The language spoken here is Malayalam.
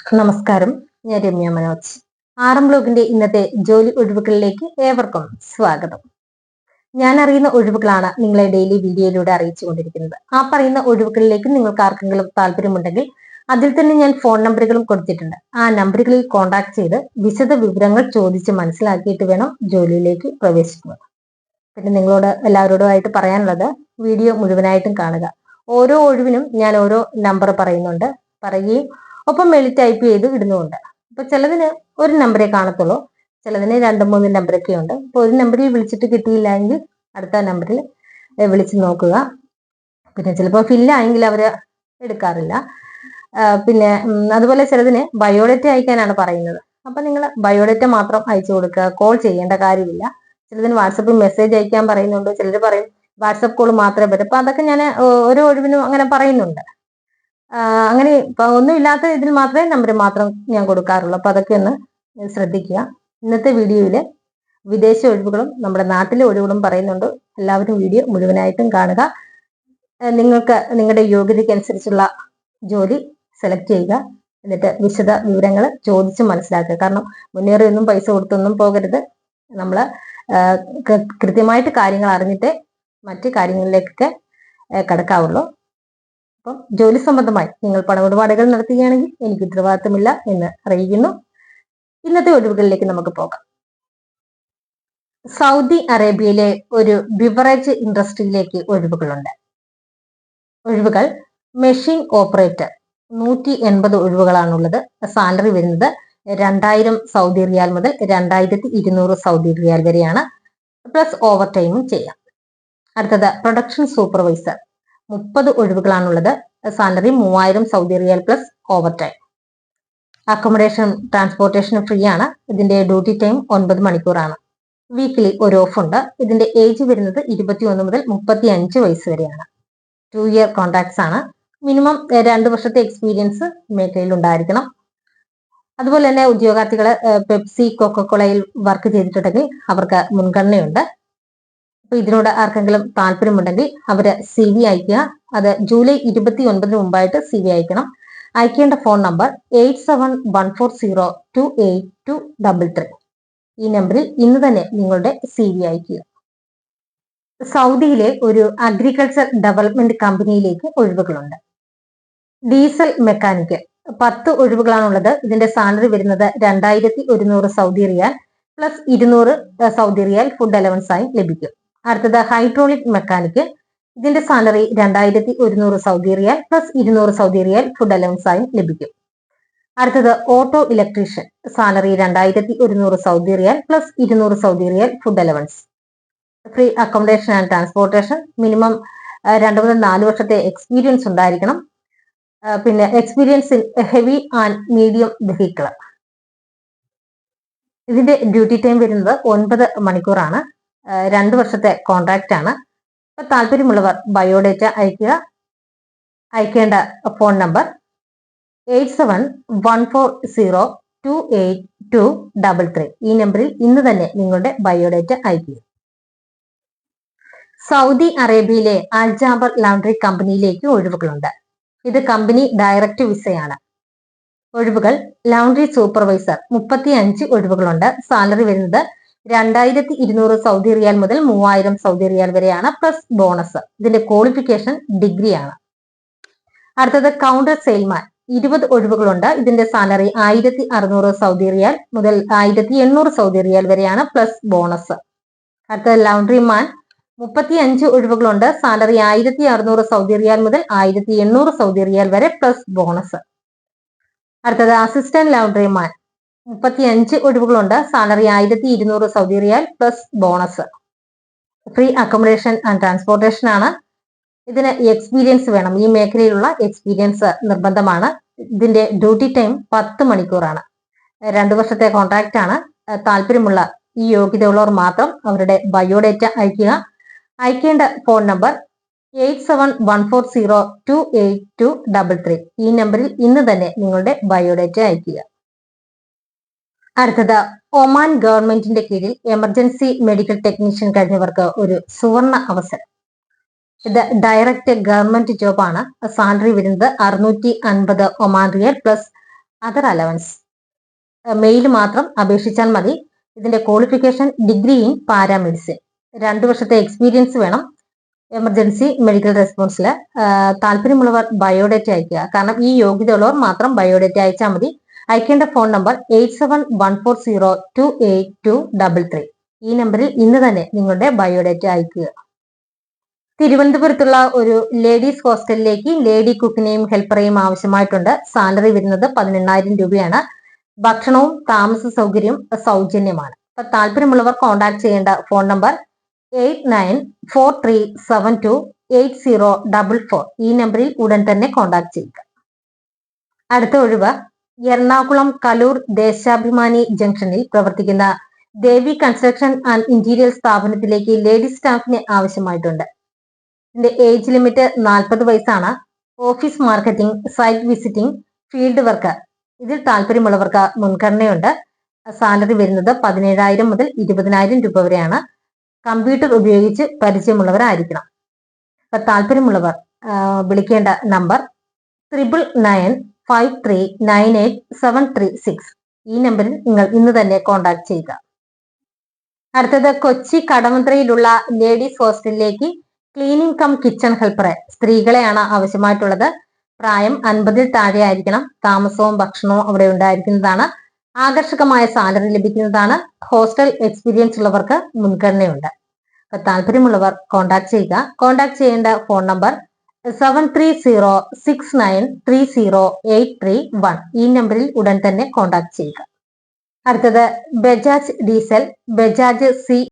നമസ്കാരം, ഞാൻ രമ്യ മനോജ്. ആറം ബ്ലോഗിന്റെ ഇന്നത്തെ ജോലി ഒഴിവുകളിലേക്ക് ഏവർക്കും സ്വാഗതം. ഞാൻ അറിയുന്ന ഒഴിവുകളാണ് നിങ്ങളെ ഡെയിലി വീഡിയോയിലൂടെ അറിയിച്ചുകൊണ്ടിരിക്കുന്നത്. ആ പറയുന്ന ഒഴിവുകളിലേക്ക് നിങ്ങൾക്ക് ആർക്കെങ്കിലും താല്പര്യമുണ്ടെങ്കിൽ അതിൽ തന്നെ ഞാൻ ഫോൺ നമ്പറുകളും കൊടുത്തിട്ടുണ്ട്. ആ നമ്പറുകളിൽ കോൺടാക്ട് ചെയ്ത് വിശദ വിവരങ്ങൾ ചോദിച്ച് മനസ്സിലാക്കിയിട്ട് വേണം ജോലിയിലേക്ക് പ്രവേശിക്കുക. പിന്നെ നിങ്ങളോട് എല്ലാവരോടുമായിട്ട് പറയാനുള്ളത്, വീഡിയോ മുഴുവനായിട്ടും കാണുക. ഓരോ ഒഴിവിനും ഞാൻ ഓരോ നമ്പർ പറയുകയും ഒപ്പം മെയിൽ ടൈപ്പ് ചെയ്ത് ഇടുന്നുമുണ്ട്. അപ്പൊ ചിലതിന് ഒരു നമ്പറേ കാണത്തുള്ളൂ, ചിലതിന് 2-3 നമ്പറൊക്കെ ഉണ്ട്. അപ്പൊ ഒരു നമ്പറിൽ വിളിച്ചിട്ട് കിട്ടിയില്ല എങ്കിൽ അടുത്ത നമ്പറിൽ വിളിച്ച് നോക്കുക. പിന്നെ ചിലപ്പോൾ ഫില്ലായെങ്കിൽ അവര് എടുക്കാറില്ല. പിന്നെ അതുപോലെ ചിലതിന് ബയോഡേറ്റ അയക്കാനാണ് പറയുന്നത്. അപ്പൊ നിങ്ങൾ ബയോഡേറ്റ മാത്രം അയച്ചു കൊടുക്കുക, കോൾ ചെയ്യേണ്ട കാര്യമില്ല. ചിലതിന് വാട്സപ്പിൽ മെസ്സേജ് അയക്കാൻ പറയുന്നുണ്ട്, ചിലർ പറയും വാട്സപ്പ് കോൾ മാത്രമേ പറ്റൂ. അപ്പൊ അതൊക്കെ ഞാൻ ഓരോ ഒഴിവിനും അങ്ങനെ പറയുന്നുണ്ട്. അങ്ങനെ ഒന്നും ഇല്ലാത്ത ഇതിൽ മാത്രമേ നമ്പർ മാത്രം ഞാൻ കൊടുക്കാറുള്ളൂ. അപ്പൊ അതൊക്കെ ഒന്ന് ശ്രദ്ധിക്കുക. ഇന്നത്തെ വീഡിയോയില് വിദേശ ഒഴിവുകളും നമ്മുടെ നാട്ടിലെ ഒഴിവുകളും പറയുന്നുണ്ട്. എല്ലാവരും വീഡിയോ മുഴുവനായിട്ടും കാണുക. നിങ്ങൾക്ക് നിങ്ങളുടെ യോഗ്യതയ്ക്ക് അനുസരിച്ചുള്ള ജോലി സെലക്ട് ചെയ്യുക. എന്നിട്ട് വിശദ വിവരങ്ങൾ ചോദിച്ച് മനസ്സിലാക്കുക. കാരണം മുന്നേറിയൊന്നും പൈസ കൊടുത്തൊന്നും പോകരുത്. നമ്മൾ കൃത്യമായിട്ട് കാര്യങ്ങൾ അറിഞ്ഞിട്ട് മറ്റു കാര്യങ്ങളിലേക്കൊക്കെ കടക്കാവുള്ളൂ. അപ്പം ജോലി സംബന്ധമായി നിങ്ങൾ പണമിടപാടുകൾ നടത്തുകയാണെങ്കിൽ എനിക്ക് ഉത്തരവാദിത്തമില്ല എന്ന് അറിയിക്കുന്നു. ഇന്നത്തെ ഒഴിവുകളിലേക്ക് നമുക്ക് പോകാം. സൗദി അറേബ്യയിലെ ഒരു ബിവറേജ് ഇൻഡസ്ട്രിയിലേക്ക് ഒഴിവുകളുണ്ട്. ഒഴിവുകൾ മെഷീൻ ഓപ്പറേറ്റർ 180 ഒഴിവുകളാണുള്ളത്. സാലറി വരുന്നത് 2000 സൗദി റിയാൽ മുതൽ 2200 സൗദി റിയാൽ വരെയാണ്. പ്ലസ് ഓവർ ടൈമും ചെയ്യാം. അടുത്തത് പ്രൊഡക്ഷൻ സൂപ്പർവൈസർ 30 ഒഴിവുകളാണുള്ളത്. Salary 3000 Saudi riyal plus over time. Accommodation transportation free ആണ്. ഇതിന്റെ ഡ്യൂട്ടി ടൈം 9 മണിക്കൂറാണ്. വീക്കിലി ഒരു ഓഫ് ഉണ്ട്. ഇതിന്റെ ഏജ് വരുന്നത് 21 മുതൽ 35 വയസ്സ് വരെയാണ്. 2 ഇയർ കോൺട്രാക്ട്സ് ആണ്. മിനിമം 2 വർഷത്തെ എക്സ്പീരിയൻസ് മേഖലയിൽ ഉണ്ടായിരിക്കണം. അതുപോലെ തന്നെ ഉദ്യോഗാർത്ഥികള് പെപ്സി, കൊക്കക്കോളയിൽ വർക്ക് ചെയ്തിട്ടുണ്ടെങ്കിൽ അവർക്ക് മുൻഗണനയുണ്ട്. അപ്പൊ ഇതിനോട് ആർക്കെങ്കിലും താല്പര്യമുണ്ടെങ്കിൽ അവര് CV അയക്കുക. അത് ജൂലൈ 29 മുമ്പായിട്ട് CV അയക്കണം. അയക്കേണ്ട ഫോൺ നമ്പർ 8714028233. ഈ നമ്പറിൽ ഇന്ന് തന്നെ നിങ്ങളുടെ CV അയക്കുക. സൗദിയിലെ ഒരു അഗ്രികൾച്ചർ ഡെവലപ്മെന്റ് കമ്പനിയിലേക്ക് ഒഴിവുകളുണ്ട്. Diesel mechanic 10 ഒഴിവുകളാണുള്ളത്. ഇതിന്റെ സാലറി വരുന്നത് 2100 സൗദി റിയാൽ പ്ലസ് 200 സൗദി റിയാൽ ഫുഡ് അലവൻസ് ആയി ലഭിക്കും. അടുത്തത് ഹൈഡ്രോളിക് മെക്കാനിക്ക്. ഇതിന്റെ salary 2100 Saudi riyal plus 200 Saudi റിയാൽ ഫുഡ് അലവൻസ് ആയി ലഭിക്കും. അടുത്തത് auto electrician. Salary 2100 Saudi riyal plus 200 Saudi riyal food allowance. Free accommodation and transportation. Minimum 2 മുതൽ 4 വർഷത്തെ എക്സ്പീരിയൻസ് ഉണ്ടായിരിക്കണം. പിന്നെ experience in heavy and medium vehicle. ഇതിന്റെ ഡ്യൂട്ടി ടൈം വരുന്നത് 9 മണിക്കൂറാണ്. 2 വർഷത്തെ കോൺട്രാക്റ്റ് ആണ്. താല്പര്യമുള്ളവർ ബയോഡേറ്റ അയക്കുക. അയക്കേണ്ട ഫോൺ നമ്പർ 8714028233. ഈ നമ്പറിൽ ഇന്ന് തന്നെ നിങ്ങളുടെ ബയോഡേറ്റ അയക്കുക. സൗദി അറേബ്യയിലെ അൽജാബർ ലൗണ്ടറി കമ്പനിയിലേക്ക് ഒഴിവുകളുണ്ട്. ഇത് കമ്പനി ഡയറക്റ്റ് വിസയാണ്. ഒഴിവുകൾ ലൗണ്ടറി സൂപ്പർവൈസർ 35 ഒഴിവുകളുണ്ട്. സാലറി വരുന്നത് 2200 സൗദി റിയാൽ മുതൽ 3000 സൗദി റിയാൽ വരെയാണ് പ്ലസ് ബോണസ്. ഇതിന്റെ ക്വാളിഫിക്കേഷൻ ഡിഗ്രിയാണ്. അടുത്തത് കൗണ്ടർ സെയിൽമാൻ 20 ഒഴിവുകളുണ്ട്. ഇതിന്റെ സാലറി 1600 സൗദി റിയാൽ മുതൽ 1800 സൗദി റിയാൽ വരെയാണ് പ്ലസ് ബോണസ്. അടുത്തത് ലൗണ്ടറി മാൻ 35 ഒഴിവുകളുണ്ട്. സാലറി 1600 സൗദി റിയാൽ മുതൽ 1800 സൗദി റിയാൽ വരെ പ്ലസ് ബോണസ്. അടുത്തത് അസിസ്റ്റന്റ് ലൗണ്ടറി മാൻ 35 ഒഴിവുകളുണ്ട്. Salary 1200 Saudi riyal plus bonus. Free accommodation and transportation ആണ്. ഇതിന് എക്സ്പീരിയൻസ് വേണം. ഈ മേഖലയിലുള്ള എക്സ്പീരിയൻസ് നിർബന്ധമാണ്. ഇതിന്റെ ഡ്യൂട്ടി ടൈം 10 മണിക്കൂറാണ്. 2 വർഷത്തെ കോൺട്രാക്റ്റ് ആണ്. താല്പര്യമുള്ള ഈ യോഗ്യതയുള്ളവർ മാത്രം അവരുടെ ബയോഡേറ്റ അയക്കുക. അയക്കേണ്ട ഫോൺ നമ്പർ 8714028233. ഈ നമ്പറിൽ ഇന്ന് തന്നെ നിങ്ങളുടെ ബയോഡേറ്റ അയക്കുക. അടുത്തത് ഒമാൻ ഗവൺമെന്റിന്റെ കീഴിൽ എമർജൻസി മെഡിക്കൽ ടെക്നീഷ്യൻ കഴിഞ്ഞവർക്ക് ഒരു സുവർണ അവസരം. ഇത് ഡയറക്റ്റ് ഗവൺമെന്റ് ജോബാണ്. സാലറി വരുന്നത് 650 Oman rial plus other allowance. Mail മാത്രം അപേക്ഷിച്ചാൽ മതി. ഇതിന്റെ ക്വാളിഫിക്കേഷൻ ഡിഗ്രി ഇൻ പാരാമെഡിസിൻ. 2 വർഷത്തെ എക്സ്പീരിയൻസ് വേണം. എമർജൻസി മെഡിക്കൽ റെസ്പോൺസിൽ. താല്പര്യമുള്ളവർ ബയോഡേറ്റ അയക്കുക. കാരണം ഈ യോഗ്യത ഉള്ളവർ മാത്രം ബയോഡേറ്റ അയച്ചാൽ മതി. അയക്കേണ്ട ഫോൺ നമ്പർ 8714028233. ഈ നമ്പറിൽ ഇന്ന് തന്നെ നിങ്ങളുടെ ബയോഡേറ്റ അയക്കുക. തിരുവനന്തപുരത്തുള്ള ഒരു ലേഡീസ് ഹോസ്റ്റലിലേക്ക് ലേഡി കുക്കിനെയും ഹെൽപ്പറേയും ആവശ്യമായിട്ടുണ്ട്. സാലറി വരുന്നത് 18,000 രൂപയാണ്. ഭക്ഷണവും താമസ സൗകര്യവും സൗജന്യമാണ്. അപ്പൊ താല്പര്യമുള്ളവർ കോൺടാക്ട് ചെയ്യേണ്ട ഫോൺ നമ്പർ 8943728044. ഈ നമ്പറിൽ ഉടൻ തന്നെ കോൺടാക്ട് ചെയ്യുക. അടുത്ത ഒഴിവ് എറണാകുളം കലൂർ ദേശാഭിമാനി ജംഗ്ഷനിൽ പ്രവർത്തിക്കുന്ന ദേവി കൺസ്ട്രക്ഷൻ ആൻഡ് ഇന്റീരിയർ സ്ഥാപനത്തിലേക്ക് ലേഡി സ്റ്റാഫിനെ ആവശ്യമായിട്ടുണ്ട്. ഇതിന്റെ ഏജ് ലിമിറ്റ് 40 വയസ്സാണ്. Office marketing, site visiting, field work ഇതിൽ താല്പര്യമുള്ളവർക്ക് മുൻഗണനയുണ്ട്. സാലറി വരുന്നത് 17,000 മുതൽ 20,000 രൂപ വരെയാണ്. കമ്പ്യൂട്ടർ ഉപയോഗിച്ച് പരിചയമുള്ളവരായിരിക്കണം. അപ്പൊ താല്പര്യമുള്ളവർ വിളിക്കേണ്ട നമ്പർ 9995398736. ഈ നമ്പറിൽ നിങ്ങൾ ഇന്ന് തന്നെ കോൺടാക്ട് ചെയ്യുക. അടുത്തത് കൊച്ചി കടവന്ത്രയിലുള്ള ലേഡീസ് ഹോസ്റ്റലിലേക്ക് ക്ലീനിങ് കം കിച്ചൺ ഹെൽപ്പറെ സ്ത്രീകളെയാണ് ആവശ്യമായിട്ടുള്ളത്. പ്രായം 50-ൽ താഴെ ആയിരിക്കണം. താമസവും ഭക്ഷണവും അവിടെ ഉണ്ടായിരിക്കുന്നതാണ്. ആകർഷകമായ സാലറി ലഭിക്കുന്നതാണ്. ഹോസ്റ്റൽ എക്സ്പീരിയൻസ് ഉള്ളവർക്ക് മുൻഗണനയുണ്ട്. അപ്പൊ താല്പര്യമുള്ളവർ കോൺടാക്ട് ചെയ്യുക. കോൺടാക്ട് ചെയ്യേണ്ട ഫോൺ നമ്പർ 7306693083 ഈ നമ്പറിൽ ഉടൻ തന്നെ കോൺടാക്ട് ചെയ്യുക. അടുത്തത് ബജാജ് ഡീസൽ, ബജാജ് സി